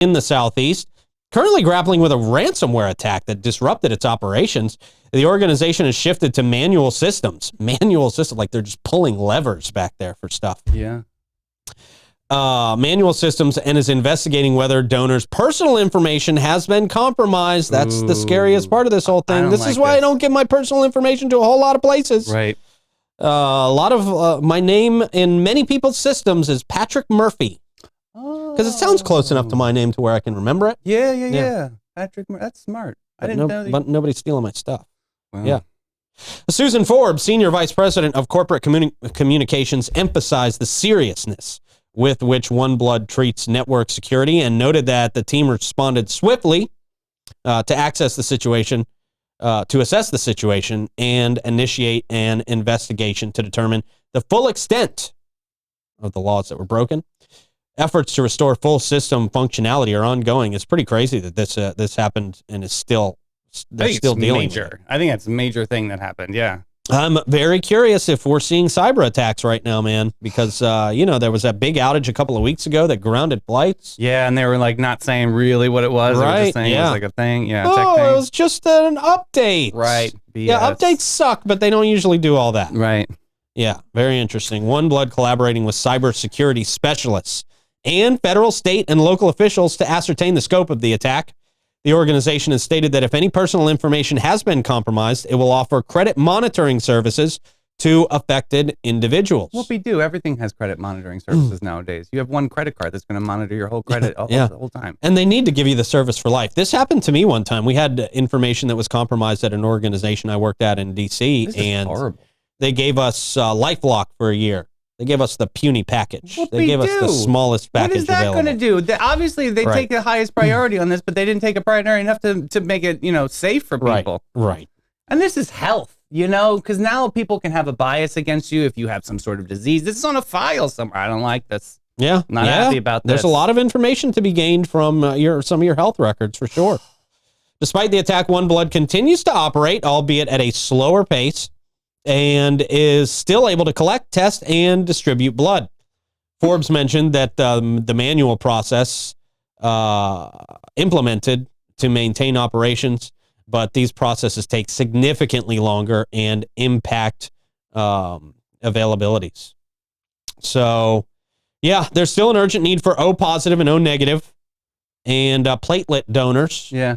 in the Southeast, currently grappling with a ransomware attack that disrupted its operations. The organization has shifted to manual systems. Manual system, like they're just pulling levers back there for stuff. Yeah. Manual systems, and is investigating whether donors' personal information has been compromised. That's the scariest part of this whole thing. This is why I don't give my personal information to a whole lot of places. Right. A lot of my name in many people's systems is Patrick Murphy. Because it sounds close enough to my name to where I can remember it. Yeah. Patrick, that's smart. I didn't know that. But nobody's stealing my stuff. Wow. Yeah. Susan Forbes, Senior Vice President of Corporate Communications, emphasized the seriousness with which OneBlood treats network security and noted that the team responded swiftly to assess the situation and initiate an investigation to determine the full extent of the laws that were broken. Efforts to restore full system functionality are ongoing. It's pretty crazy that this happened and is still dealing with it. I think that's a major thing that happened. Yeah. I'm very curious if we're seeing cyber attacks right now, man, because, there was that big outage a couple of weeks ago that grounded flights. Yeah, and they were like not saying really what it was. Right, they were just saying it was like a thing. Yeah, oh, tech thing. It was just an update. Right. BS. Yeah, updates suck, but they don't usually do all that. Right. Yeah, very interesting. OneBlood collaborating with cybersecurity specialists and federal, state, and local officials to ascertain the scope of the attack. The organization has stated that if any personal information has been compromised, it will offer credit monitoring services to affected individuals. Whoopie-doo. Everything has credit monitoring services nowadays. You have one credit card that's going to monitor your whole credit the whole time. And they need to give you the service for life. This happened to me one time. We had information that was compromised at an organization I worked at in D.C. This is horrible. They gave us LifeLock for a year. They gave us the puny package. They gave us the smallest package available. What is that going to do? Obviously, they take the highest priority on this, but they didn't take a priority enough to make it, safe for people. Right. And this is health, because now people can have a bias against you if you have some sort of disease. This is on a file somewhere. I don't like this. Yeah. Not happy about this. There's a lot of information to be gained from some of your health records, for sure. Despite the attack, OneBlood continues to operate, albeit at a slower pace, and is still able to collect, test, and distribute blood. Forbes mentioned that the manual process implemented to maintain operations, but these processes take significantly longer and impact availabilities. So, yeah, there's still an urgent need for O positive and O negative and platelet donors. Yeah.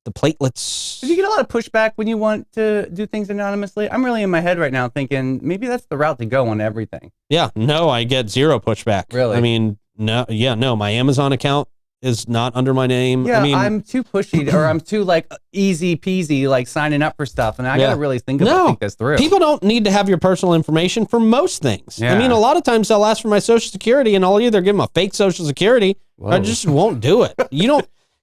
The platelets. Did you get a lot of pushback when you want to do things anonymously? I'm really in my head right now thinking maybe that's the route to go on everything. Yeah, no, I get zero pushback. Really? I mean, no, my Amazon account is not under my name. Yeah, I mean, I'm too pushy or I'm too easy peasy signing up for stuff, and I gotta really think this through. People don't need to have your personal information for most things. Yeah. I mean, a lot of times they'll ask for my Social Security, and I'll either give them a fake Social Security or I just won't do it.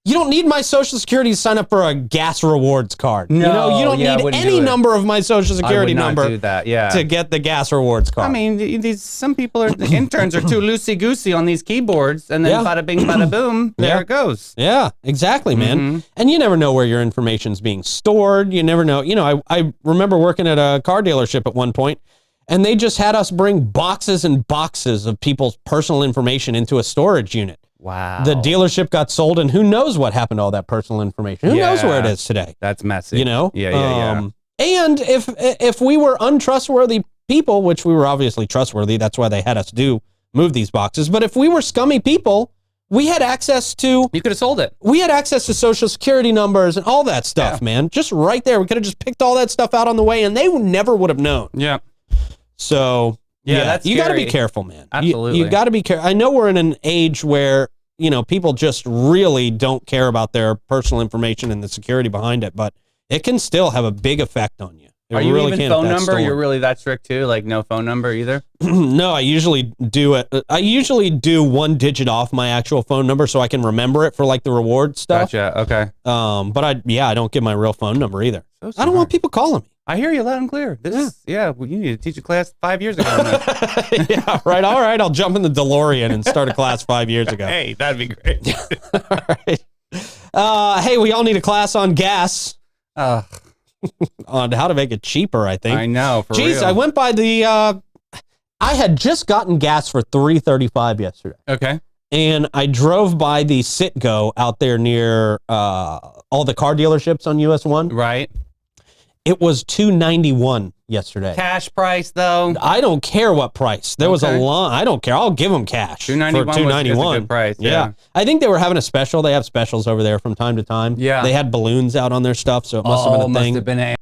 You don't need my Social Security to sign up for a gas rewards card. No, you don't need any number of my Social Security number do that. Yeah. to get the gas rewards card. I mean, some people the interns are too loosey-goosey on these keyboards, and then bada bing, bada boom, there it goes. Yeah, exactly, man. Mm-hmm. And you never know where your information's being stored. You never know. I remember working at a car dealership at one point, and they just had us bring boxes and boxes of people's personal information into a storage unit. Wow. The dealership got sold, and who knows what happened to all that personal information? Who knows where it is today? That's messy. Yeah. And if we were untrustworthy people, which we were obviously trustworthy, that's why they had us move these boxes. But if we were scummy people, we had access to... You could have sold it. We had access to Social Security numbers and all that stuff, man. Just right there. We could have just picked all that stuff out on the way, and they never would have known. Yeah. So... Yeah, that's you got to be careful, man. Absolutely. You got to be careful. I know we're in an age where, people just really don't care about their personal information and the security behind it, but it can still have a big effect on you. Are you really even phone number? You're really that strict too? Like no phone number either? No, I usually do it. I usually do one digit off my actual phone number so I can remember it for the reward stuff. Gotcha. Okay. But I don't give my real phone number either. So I don't want people calling me. I hear you loud and clear. You need to teach a class 5 years ago. Yeah, right. All right. I'll jump in the DeLorean and start a class 5 years ago. Hey, that'd be great. All right. Hey, we all need a class on gas. On how to make it cheaper, I think. I know. Jeez, I went by I had just gotten gas for $3.35 yesterday. Okay. And I drove by the Citgo out there near all the car dealerships on US 1. Right. It was $291 yesterday. Cash price though. I don't care what price. There was a long. I don't care. I'll give them cash. $291 for $291. was a good price. Yeah. I think they were having a special. They have specials over there from time to time. Yeah. They had balloons out on their stuff, so it must have been a thing. Must have been